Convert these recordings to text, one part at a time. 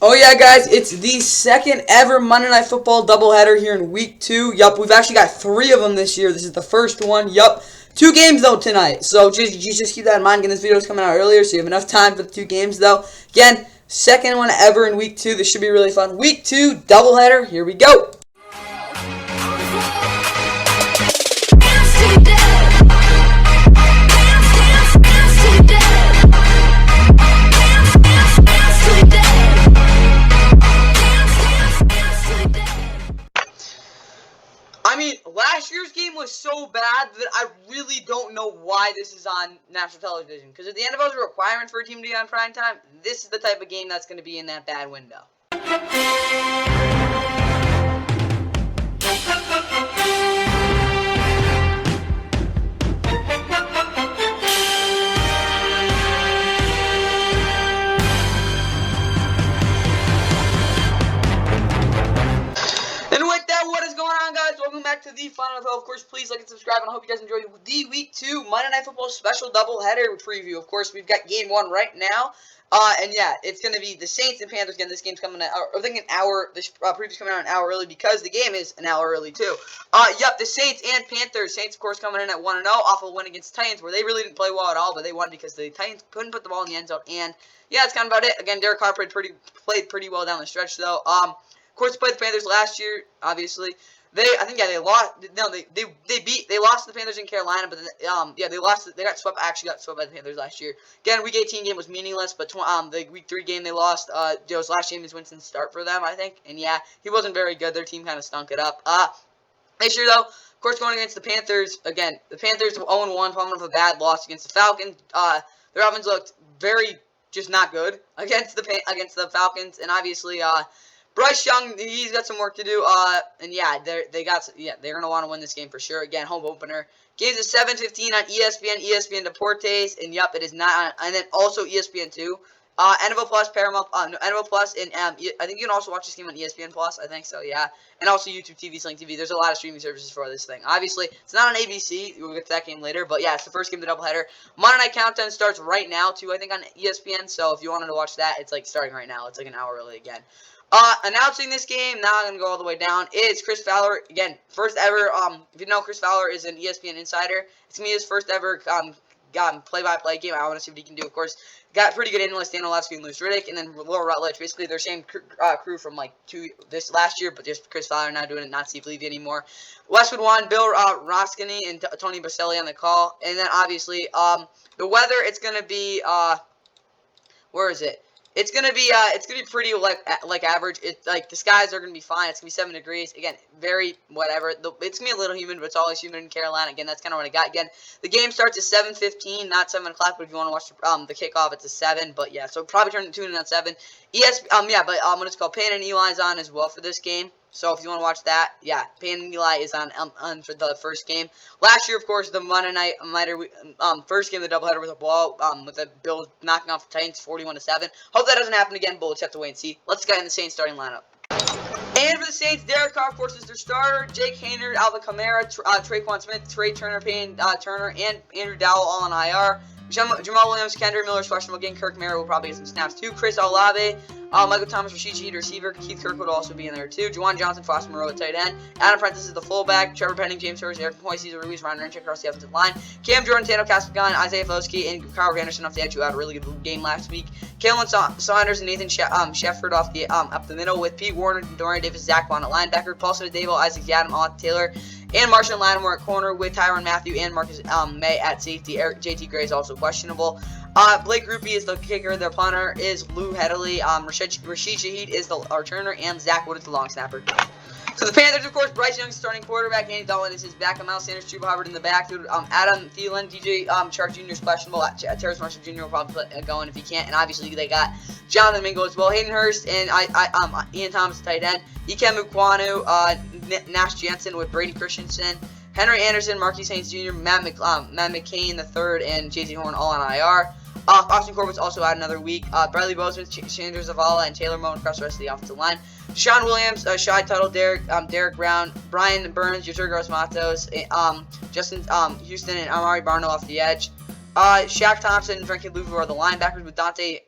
Oh yeah, guys, it's the second ever Monday Night Football doubleheader here in Week 2. Yup, we've actually got 3 of them this year. This is the first one. Yup, 2 games though tonight. So just keep that in mind. Again, this video is coming out earlier, so you have enough time for the 2 games though. Again, second one ever in Week 2. This should be really fun. Week 2 doubleheader. Here we go. I mean, last year's game was so bad that I really don't know why this is on national television. Because if the NFL is a requirement for a team to be on primetime, this is the type of game that's going to be in that bad window. Welcome back to the Fun NFL. Of course, please like and subscribe, and I hope you guys enjoyed the Week 2 Monday Night Football special doubleheader preview. Of course, we've got Game 1 right now, and yeah, it's going to be the Saints and Panthers. Again, this game's coming out, I think an hour, this preview's coming out an hour early because the game is an hour early too. Yep, the Saints and Panthers. Saints, of course, coming in at 1-0 off a win against the Titans, where they really didn't play well at all, but they won because the Titans couldn't put the ball in the end zone, and yeah, that's kind of about it. Again, Derek Carr played pretty well down the stretch, though. Of course, they played the Panthers last year, obviously. They lost. No, they lost to the Panthers in Carolina, but then, they lost. They got swept. Actually, got swept by the Panthers last year. Again, Week 18 game was meaningless, but the Week 3 game they lost. Joe's last game is Winston's start for them, I think, and yeah, he wasn't very good. Their team kind of stunk it up. This year though, of course, going against the Panthers again. The Panthers 0-1, coming off a bad loss against the Falcons. Their offense looked very just not good against the Falcons, and obviously Bryce Young, he's got some work to do, and yeah, they're gonna want to win this game for sure. Again, home opener. Games at 7:15 on ESPN Deportes, and yep, it is not on, and then also ESPN2, NFL Plus, Paramount, NFL Plus, and I think you can also watch this game on ESPN Plus. I think so, yeah, and also YouTube TV, Sling TV. There's a lot of streaming services for this thing. Obviously, it's not on ABC. We'll get to that game later, but yeah, it's the first game of the doubleheader. Monday Night Countdown starts right now too, I think, on ESPN. So if you wanted to watch that, it's like starting right now. It's like an hour early again. Announcing this game, now I'm going to go all the way down, is Chris Fowler. Again, first ever, if you know, Chris Fowler is an ESPN insider. It's going to be his first ever play-by-play game. I want to see what he can do, of course. Got pretty good analysts, Dan Orlovsky and Louis Riddick, and then Will Rutledge. Basically, their same crew from, like, this last year, but just Chris Fowler now doing it, not Steve Levy anymore. Westwood One, Bill Roskini, and Tony Baselli on the call. And then, obviously, the weather, it's going to be, where is it? It's gonna be pretty like average. It's like the skies are gonna be fine. It's gonna be 7 degrees. Again, very whatever. It's gonna be a little humid, but it's always humid in Carolina. Again, that's kind of what I got. Again, the game starts at 7:15, not 7 o'clock. But if you want to watch the kickoff, it's at 7. But yeah, so probably tune in at 7. What it's called, Payne and Eli's on as well for this game. So if you want to watch that, yeah, Payne and Eli is on for the first game. Last year, of course, the Monday night first game of the doubleheader was a blowout with the Bills knocking off the Titans 41-7. Hope that doesn't happen again, but we'll have to wait and see. Let's get in the Saints starting lineup. And for the Saints, Derek Carr, of course, is their starter. Jake Haener, Alvin Kamara, Traquan Smith, Trey Turner, Payne Turner, and Andrew Dowell all on IR. Jamal Williams, Kendrick Miller's questionable again. Kirk Merritt will probably get some snaps too. Chris Olave, Michael Thomas, Rashid Shaheed, receiver. Keith Kirk would also be in there too. Juwan Johnson, Foster Moreau at tight end. Adam Prentice is the fullback. Trevor Penning, James Hurst, Eric McCoy, Cesar Ruiz, Ryan Renchick across the offensive line. Cam Jordan, Tano Castigan, Isaiah Foskey, and Kyle Anderson off the edge, who had a really good game last week. Kalen Saunders and Nathan Shefford off the up the middle with Pete Warner, Dorian Davis, Zach Bond at linebacker. Paulson Adebo, Isaac Yadam, Alec Taylor, and Marshall Lattimore at corner with Tyrann Mathieu and Marcus May at safety. JT Gray is also questionable. Blake Grupe is the kicker. Their punter is Lou Hedley. Rashid Shaheed is the returner, and Zach Wood is the long snapper. So the Panthers, of course, Bryce Young starting quarterback. Andy Dalton is his backup. Miles Sanders, Chuba Hubbard in the back. Adam Thielen, DJ Chark Jr. is questionable. Terrace Marshall Jr. will probably go in if he can't. And obviously they got Jonathan Mingo as well. Hayden Hurst and Ian Thomas tight end. Ikem Mukwanu, Nash Jensen with Brady Christensen. Henry Anderson, Marquis Haynes Jr., Matt McCain III, and J.C. Horn all on IR. Austin Corbett's also out another week. Bradley Bozeman, Chandler Zavala, and Taylor Moen across the rest of the offensive line. Sean Williams, Shai Tuttle, Derek Brown, Brian Burns, Yeturgos Matos, Justin Houston, and Amari Barno off the edge. Shaq Thompson and Frankie Louvu are the linebackers with Dante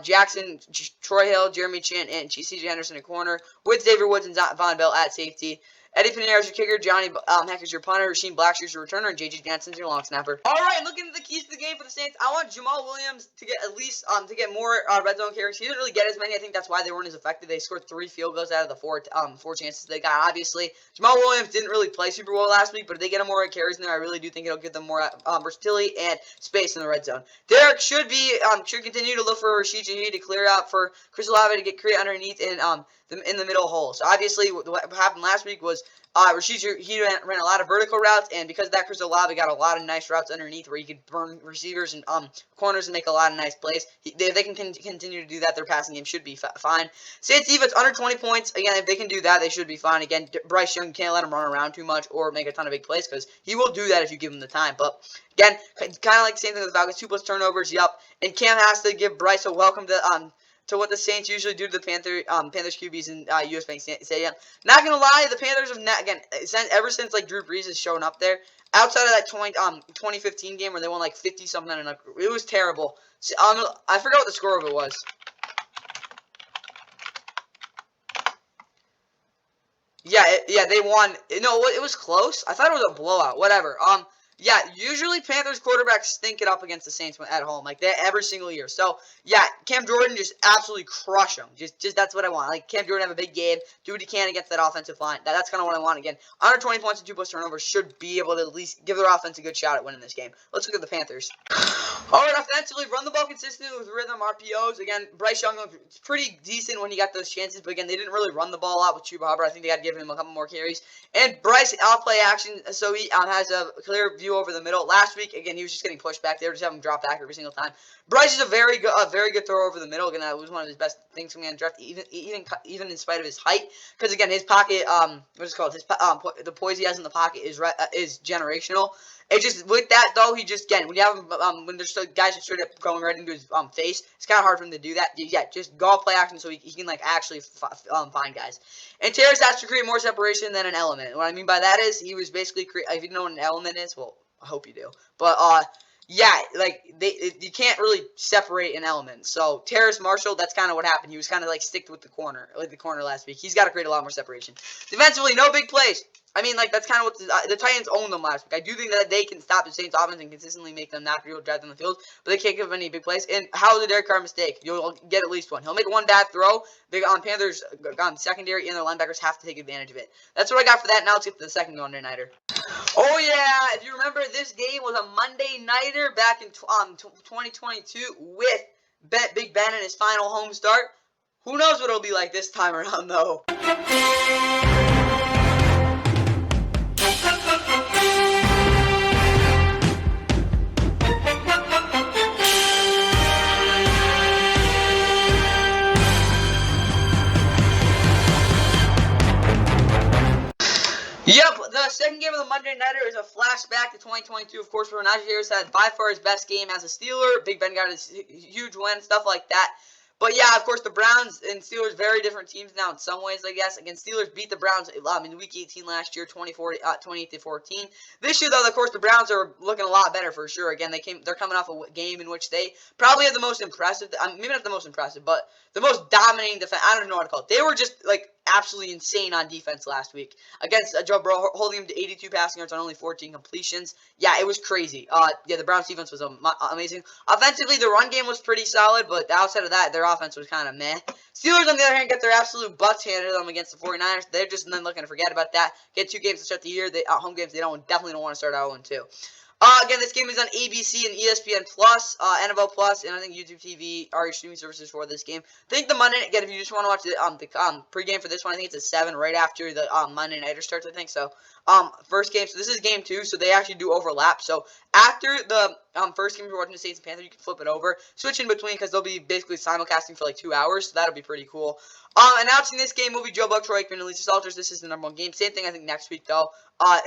Jackson, Troy Hill, Jeremy Chin, and C.J. Henderson at corner, with Xavier Woods and Von Bell at safety. Eddie Pinheiro is your kicker, Johnny Heck is your punter, Rasheem Blackshear's your returner, and J.J. Jansen's your long snapper. All right, looking at the keys to the game for the Saints, I want Jamal Williams to get at least more red zone carries. He didn't really get as many. I think that's why they weren't as effective. They scored 3 field goals out of the four chances they got. Obviously, Jamal Williams didn't really play super well last week, but if they get him more carries in there, I really do think it'll give them more versatility and space in the red zone. Derek should continue to look for Rashid Shaheed to clear out for Chris Olave to create underneath in the middle hole. So obviously, what happened last week was he ran a lot of vertical routes, and because of that, Chris Olave got a lot of nice routes underneath where he could burn receivers and corners and make a lot of nice plays. If they can continue to do that, their passing game should be fine. Saints defense under 20 points. Again, if they can do that, they should be fine. Again, Bryce Young, can't let him run around too much or make a ton of big plays because he will do that if you give him the time. But again, kind of like the same thing with the Falcons, 2+ turnovers, yup. And Cam has to give Bryce a welcome to what the Saints usually do to the Panthers QBs in US Bank Stadium. Not gonna lie, the Panthers have ever since like Drew Brees has shown up there. Outside of that 2015 game where they won like 50 something, and it was terrible. So, I forgot what the score of it was. Yeah, they won. No, it was close. I thought it was a blowout. Whatever. Yeah, usually Panthers quarterbacks stink it up against the Saints at home, like that every single year. So yeah, Cam Jordan just absolutely crush them. Just that's what I want. Like Cam Jordan have a big game, do what he can against that offensive line. That's kind of what I want. Again, under 20 points and 2+ turnovers should be able to at least give their offense a good shot at winning this game. Let's look at the Panthers. All right, offensively, run the ball consistently with rhythm, RPOs. Again, Bryce Young looked pretty decent when he got those chances, but again, they didn't really run the ball out with Chuba Hubbard. I think they got to give him a couple more carries. And Bryce out-play action, so he has a clear view over the middle. Last week, again, he was just getting pushed back. They were just having him drop back every single time. Bryce is a very good thrower over the middle. Again, that was one of his best things coming on draft, even in spite of his height. Because again, his pocket, what is it called? The poise he has in the pocket is generational. It just with that though, he just when you have him when there's guys just straight up going right into his face, it's kind of hard for him to do that. Yeah, just go out play action so he can like actually find guys. And Terrace has to create more separation than an element. What I mean by that is he was basically if you know what an element is, well, I hope you do. But yeah, like you can't really separate an element. So Terrace Marshall, that's kind of what happened. He was kind of like sticked with the corner last week. He's got to create a lot more separation. Defensively, no big plays. I mean, like, that's kind of what the Titans owned them last week. I do think that they can stop the Saints' offense and consistently make them not be able to drive them the field, but they can't give them any big plays. And how is a Derek Carr mistake? You'll get at least one. He'll make one bad throw. The Panthers secondary and their linebackers have to take advantage of it. That's what I got for that. Now let's get to the second Monday Nighter. Oh, yeah. If you remember, this game was a Monday Nighter back in 2022 with Big Ben in his final home start. Who knows what it'll be like this time around, though. Yep, the second game of the Monday Nighter is a flashback to 2022. Of course, where Najee Harris had by far his best game as a Steeler. Big Ben got his huge win, stuff like that. But yeah, of course, the Browns and Steelers, very different teams now in some ways, I guess. Again, Steelers beat the Browns in Week 18 last year, 28-14. This year, though, of course, the Browns are looking a lot better for sure. Again, they're coming off a game in which they probably had the most impressive, maybe not the most impressive, but the most dominating defense. I don't know what to call it. They were just, like, absolutely insane on defense last week against Joe Burrow, holding him to 82 passing yards on only 14 completions. Yeah, it was crazy. Yeah, the Browns defense was amazing. Offensively, the run game was pretty solid, but outside of that, their offense was kind of meh. Steelers, on the other hand, get their absolute butts handed to them against the 49ers. They're just then looking to forget about that. Get 2 games to start the year. Home games, they definitely don't want to start out 0-2. Again, this game is on ABC and ESPN Plus, NFL Plus, and I think YouTube TV are your streaming services for this game. I think the Monday night, again, if you just want to watch the pregame for this one, I think it's at 7 right after the Monday Nighter starts, I think. So, first game, so this is game 2, so they actually do overlap. So, after the first game, if you're watching the Saints and Panthers, you can flip it over, switch in between, because they'll be basically simulcasting for like 2 hours, so that'll be pretty cool. Announcing this game will be Joe Buck, Troy Aikman, and Lisa Salters. This is the #1 game. Same thing, I think, next week, though.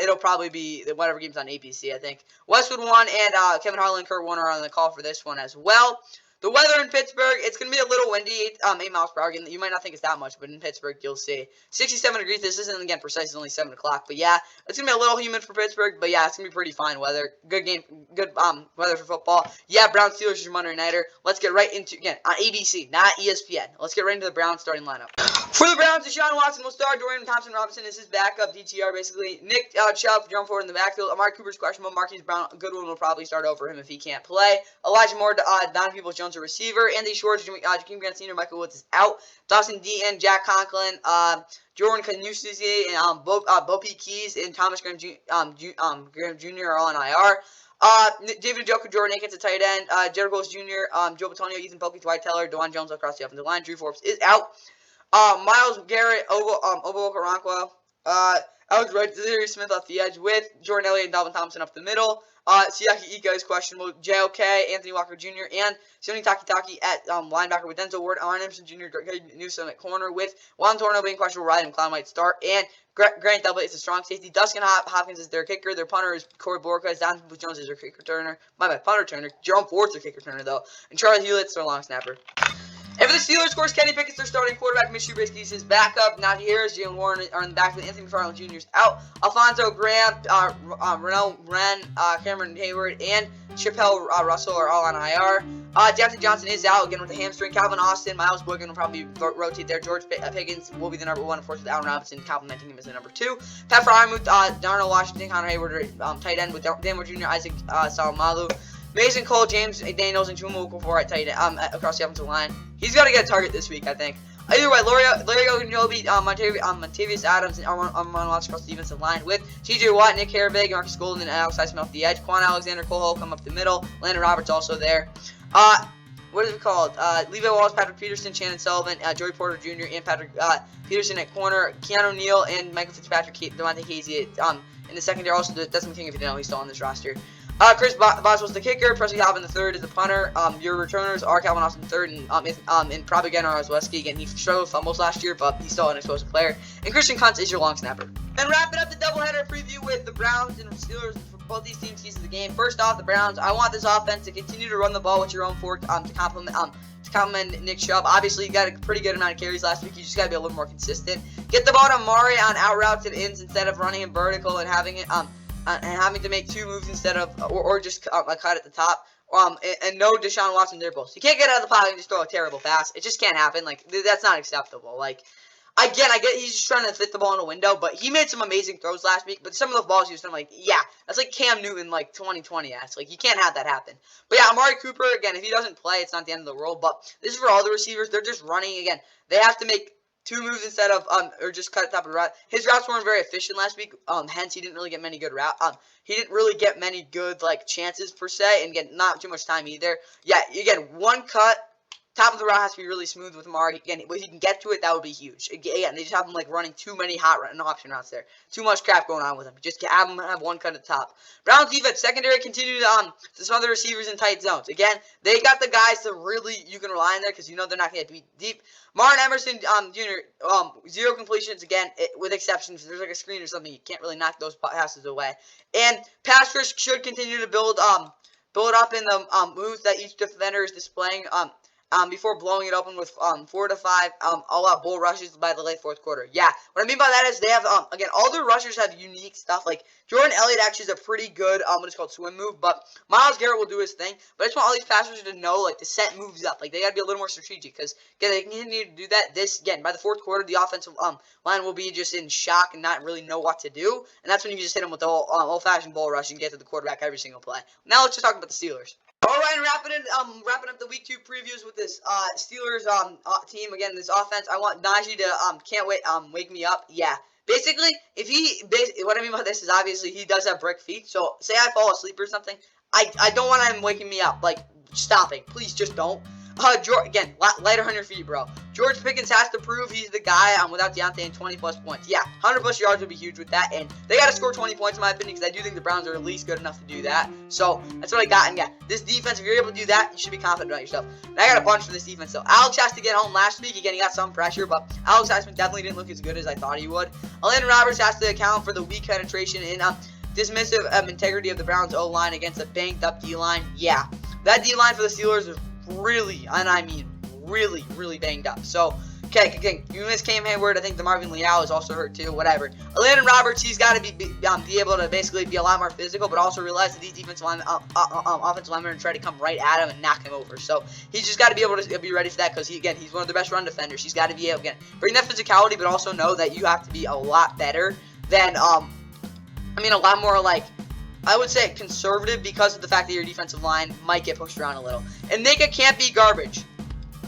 It'll probably be whatever game's on ABC, I think. Westwood won, and Kevin Harlan and Kurt Warner are on the call for this one as well. The weather in Pittsburgh, it's going to be a little windy, 8 miles per hour. You might not think it's that much, but in Pittsburgh, you'll see. 67 degrees. This isn't, again, precise. It's only 7 o'clock. But, yeah, it's going to be a little humid for Pittsburgh. But, yeah, it's going to be pretty fine weather. Good game. Good weather for football. Yeah, Browns Steelers is your Monday Nighter. Let's get right into, again, on ABC, not ESPN. Let's get right into the Browns starting lineup. For the Browns, Deshaun Watson will start. Dorian Thompson-Robinson is his backup, DTR, basically. Nick Chubb, Jerome Ford in the backfield. Amari Cooper's questionable. Marquise Brown, Goodwin will probably start over him if he can't play. Elijah Moore, Don Peoples-Jones, a receiver. Andy Schwartz, Jakeem Grant Sr., Michael Woods is out. Dawson Deaton, Jack Conklin, Jordan Canusi, and Bo P. Keys, and Thomas Graham Jr. are all on IR. David Njoku, Jordan Akins, a tight end. Jared Goles Jr., Joe Bitonio, Ethan Pokey, Dwight Teller, DeJuan Jones across the offensive line. Drew Forbes is out. Myles Garrett, Obo Okoronkwo, Alex Wright, Sirius Smith off the edge with Jordan Elliott and Dalvin Thompson up the middle. Siaki Ika is questionable. JOK, Anthony Walker Jr., and Sione Takitaki at linebacker with Denzel Ward, Aaron Emerson Jr., Greg Newsome at corner with Juan Torno being questionable. Ryan McLeod might start, and Grant Delbert is a strong safety. Dustin Hopkins is their kicker. Their punter is Corey Borquez. Don Jones is their kick returner. Punter returner. Jerome Ford's their kick returner, though. And Charlie Hewlett's their long snapper. And for the Steelers, of course, Kenny Pickett's their starting quarterback. Mitch Trubisky is his backup. Najee Harris, Jalen Warren are in the backfield. Anthony McFarland Jr. is out. Alfonso Graham, Renell Wren, Cameron Hayward, and Chappelle Russell are all on IR. Jeffrey Johnson is out again with a hamstring. Calvin Austin, Miles Boykin will probably rotate there. George Pickens will be the number 1, of course, with Allen Robinson complimenting him as the number 2. Pat Frymuth, Darnell Washington, Connor Hayward, tight end with Dan Moore Jr., Isaac Salamalu. Mason Cole, James Daniels, and Chuma Okafor at tight end across the offensive line. He's got to get a target this week, I think. Either way, Larry Ogunjobi, Montavious Adams, and Armand Watts across the defensive line with T.J. Watt, Nick Herbig, Marcus Golden, and Alex Highsmith off the edge. Quan Alexander, Cole Hull come up the middle. Landon Roberts also there. What is it called? Levi Wallace, Patrick Peterson, Shannon Sullivan, Joey Porter Jr., and Patrick Peterson at corner. Keanu Neal and Michael Fitzpatrick, Devontae Casey in the secondary. Also, Desmond King, if you didn't know, he's still on this roster. Chris Boswell's the kicker. Presley Alvin the third is the punter. Your returners are Calvin Austin third and probably again Wesky. Again, he struggled with fumbles last year, but he's still an explosive player. And Christian Kuntz is your long snapper. And wrapping up the doubleheader preview with the Browns and Steelers for both these teams' keys to the game. First off, the Browns. I want this offense to continue to run the ball with your own fork to complement Nick Chubb. Obviously, you got a pretty good amount of carries last week. You just got to be a little more consistent. Get the ball to Amari on out routes and ins instead of running him vertical and having it and having to make 2 moves instead of, or just cut at the top. And no Deshaun Watson there both. You can't get out of the pocket and just throw a terrible pass. It just can't happen. Like, that's not acceptable. Like, again, I get he's just trying to fit the ball in a window, but he made some amazing throws last week. But some of those balls he was throwing, like, yeah, that's like Cam Newton, like 2020 ass. Like, you can't have that happen. But yeah, Amari Cooper, again, if he doesn't play, it's not the end of the world. But this is for all the receivers. They're just running again. They have to make 2 moves instead of or just cut at the top of the route. His routes weren't very efficient last week. Hence he didn't really get many good he didn't really get many good chances per se, and again, not too much time either. Yeah, again, 1 cut. Top of the route has to be really smooth with Amari. Again, if he can get to it, that would be huge. Again, they just have him running too many hot option routes there. Too much crap going on with him. Just have him have 1 cut at the top. Browns defense secondary continued to some other receivers in tight zones. Again, they got the guys to really you can rely on there because you know they're not going to be deep. Martin Emerson Jr. 0 completions again with exceptions. If there's a screen or something, you can't really knock those passes away. And pass rush should continue to build up in the moves that each defender is displaying. Before blowing it open with 4 to 5 all-out bull rushes by the late 4th quarter. Yeah, what I mean by that is they have again all their rushers have unique stuff. Like Jordan Elliott actually is a pretty good what is called swim move, but Myles Garrett will do his thing. But I just want all these passers to know to set moves up. Like they got to be a little more strategic because again they continue to do that. This again by the 4th quarter the offensive line will be just in shock and not really know what to do, and that's when you just hit them with the whole old-fashioned bull rush and get to the quarterback every single play. Now let's just talk about the Steelers. All right, and wrapping up the week 2 previews with this Steelers team. Again, this offense. I want Najee to can't wait wake me up. Yeah, basically, what I mean by this is obviously he does have brick feet. So say I fall asleep or something, I don't want him waking me up. Like stopping, please just don't. George, again, lighter on your feet, bro. George Pickens has to prove he's the guy without Deontay and 20-plus points. Yeah, 100-plus yards would be huge with that, and they got to score 20 points in my opinion because I do think the Browns are at least good enough to do that. So that's what I got, and yeah, this defense, if you're able to do that, you should be confident about yourself. And I got a bunch for this defense, so Alex has to get home last week. Again, he got some pressure, but Alex Highsmith definitely didn't look as good as I thought he would. Landon Roberts has to account for the weak penetration and dismissive integrity of the Browns O-line against a banged-up D-line. Yeah, that D-line for the Steelers is really, and I mean really, really banged up. So, okay, again, you miss Cam Hayward. I think the Marvin Leal is also hurt too. Whatever. Landon Roberts, he's got to be able to basically be a lot more physical, but also realize that these defensive linemen, offensive linemen, are going to try to come right at him and knock him over. So he's just got to be able to be ready for that because he's one of the best run defenders. He's got to be able to bring that physicality, but also know that you have to be a lot better than a lot more like, I would say conservative because of the fact that your defensive line might get pushed around a little. And Minka can't be garbage.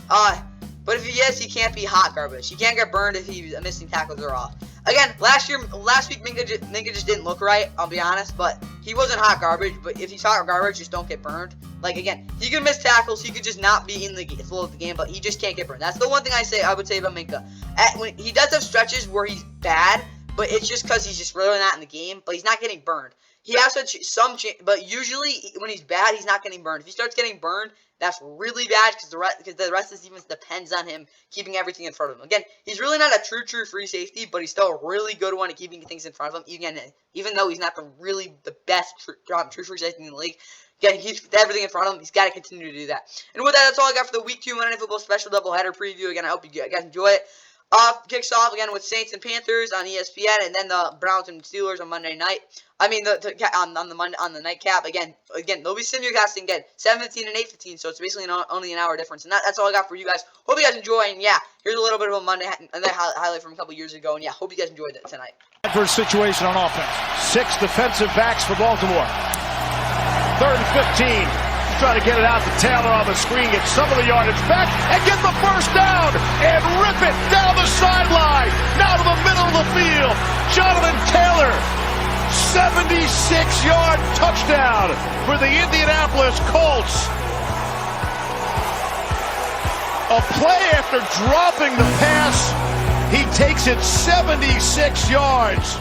But if he is, he can't be hot garbage. He can't get burned if he's missing tackles or off. Again, last week, Minka just didn't look right, I'll be honest, but he wasn't hot garbage. But if he's hot garbage, just don't get burned. Like, again, he could miss tackles, he could just not be in the flow of the game, but he just can't get burned. That's the one thing I would say about Minka. When he does have stretches where he's bad, but it's just because he's just really not in the game, but he's not getting burned. He has but usually when he's bad, he's not getting burned. If he starts getting burned, that's really bad because the rest of the defense depends on him keeping everything in front of him. Again, he's really not a true free safety, but he's still a really good one at keeping things in front of him. Even though he's not the best true free safety in the league. Again, he's everything in front of him. He's got to continue to do that. And with that, that's all I got for the Week 2 Monday Night Football special doubleheader preview. Again, I hope you guys enjoy it. Kicks off again with Saints and Panthers on ESPN, and then the Browns and Steelers on Monday night. I mean, on the nightcap again. They'll be simulcasting again 7:15 and 8:15, so it's basically only an hour difference. And that's all I got for you guys. Hope you guys enjoy. And yeah, here's a little bit of a Monday night highlight from a couple years ago. And yeah, hope you guys enjoyed it tonight. Adverse situation on offense. 6 defensive backs for Baltimore. 3rd and 15. Try to get it out to Taylor on the screen, get some of the yardage back, and get the first down, and rip it down the sideline, now to the middle of the field. Jonathan Taylor, 76-yard touchdown for the Indianapolis Colts. A play after dropping the pass, he takes it 76 yards.